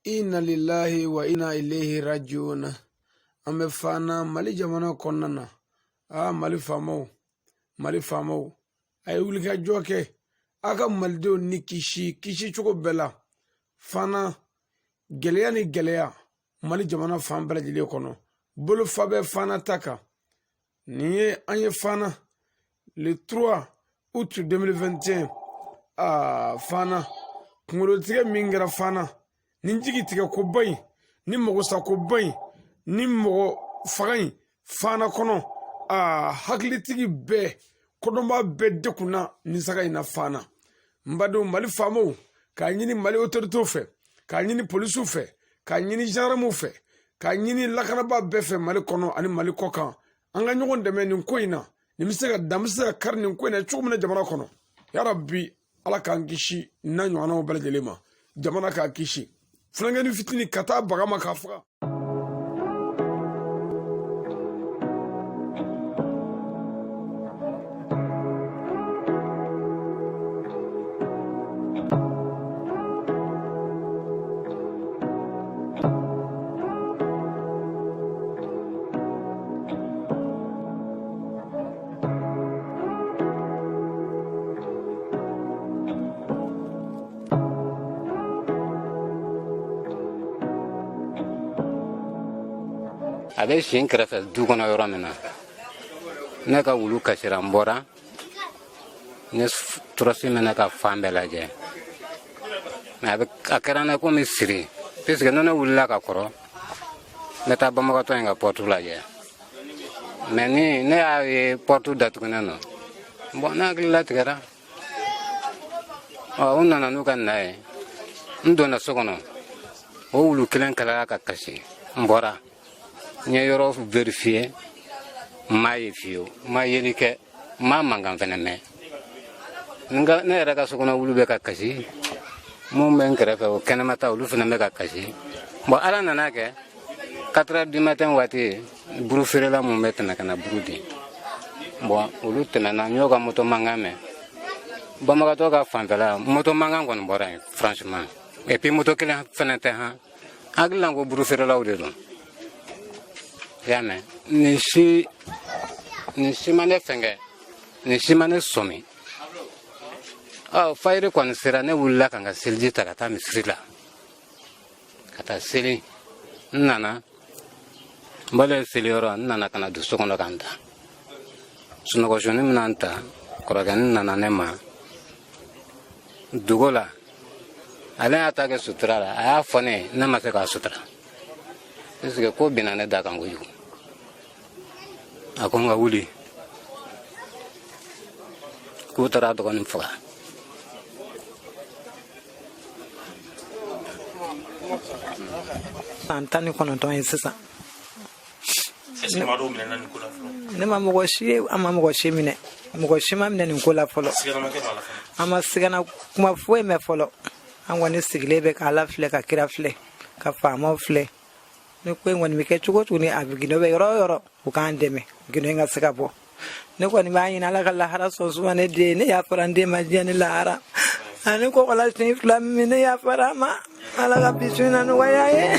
Inna lillahi wa inna ilaihi rajiun. Amefana Mali jamana konnana. Mali famau. Ay wulika joke. Aka maldo ni kishi chuko bela. Fana geleya ni geleya. Mali jamana fan bela jile kono. Bolo fabe fana taka. Niye anye fana. Le 3 août 2021. Fana. Kungolo tige mingira fana. Ninjigi tige ko bayi. Ni mogo sa ko bayi. Ni mogo fagayi. Fana kono. Hakili tigi be. Kodoma be dekuna nisaka ina fana. Mbado Mali famo. Ka nyini Mali autorité fe. Ka nyini police fe. Ka nyini gendarme fe. Ka nyini lakanaba be fe Mali kono ani Mali kokan. Anga nyogon deme ninko ina. Nimisega damisa kar ninko ina chumuna jamana kono. Ya Rabbi ala kan kishi na nywana bala jelema. Jamana ka kishi. Fulangani fitini kata bagama kafuka. Abe shin krefe du kono yoro mena ne ka wulu kasira mbora ne trosi mena ka fambela je na abe akara na ko misiri piske no wulla ka koro ne ta bama ka to nga portu la je meni ne a portu datu kono no bona gilla tigara onna na nu kan nai ndo na sokono o wulu kilen kala ka kashi mbora nye yoro vérifier maye fio maye ni ke manga veneme nga ne ra ka sokona wulu be ka kashi mo men krefe o kenema ta wulu fene me ka kashi bo ala nana ke 4h du matin wati buru fere la mo metna kana brudi bo wulu tena na nyoga moto manga me ba maga to ka fanfela moto manga ngon bora franchement et puis moto kele fene te ha agla ngo buru fere la wulu Yame, nisi mane fenge, nisi mane somi. Fayre kwa nisira ne wula kanga silji takata misrila. Kata sili, nana, mbale sili oro nana kana duso kono kanda. Sunoko shuni mnanta, koragani nana nema. Dugola, ale atake sutrala, aya fone, nema seka sutra. Ese ko binane daga nguyu akonga wuli ko tara to kon fa antani kono to insisa ne ma mo goshi ama mo goshi mine mo goshi ma mine ni kola folo ama sigana kuma fue me folo angwani siglebe ka la fle ka kira fle ka famo fle ne ko ngoni mi ke chugo tuni abigino be yoro ukandeme gino nga sikabo ne ko ni bayi na la kala hara so suwane de ne ya farande majani la hara ane ko wala tin flam mi ne ya farama ala ga bisuna no wayaye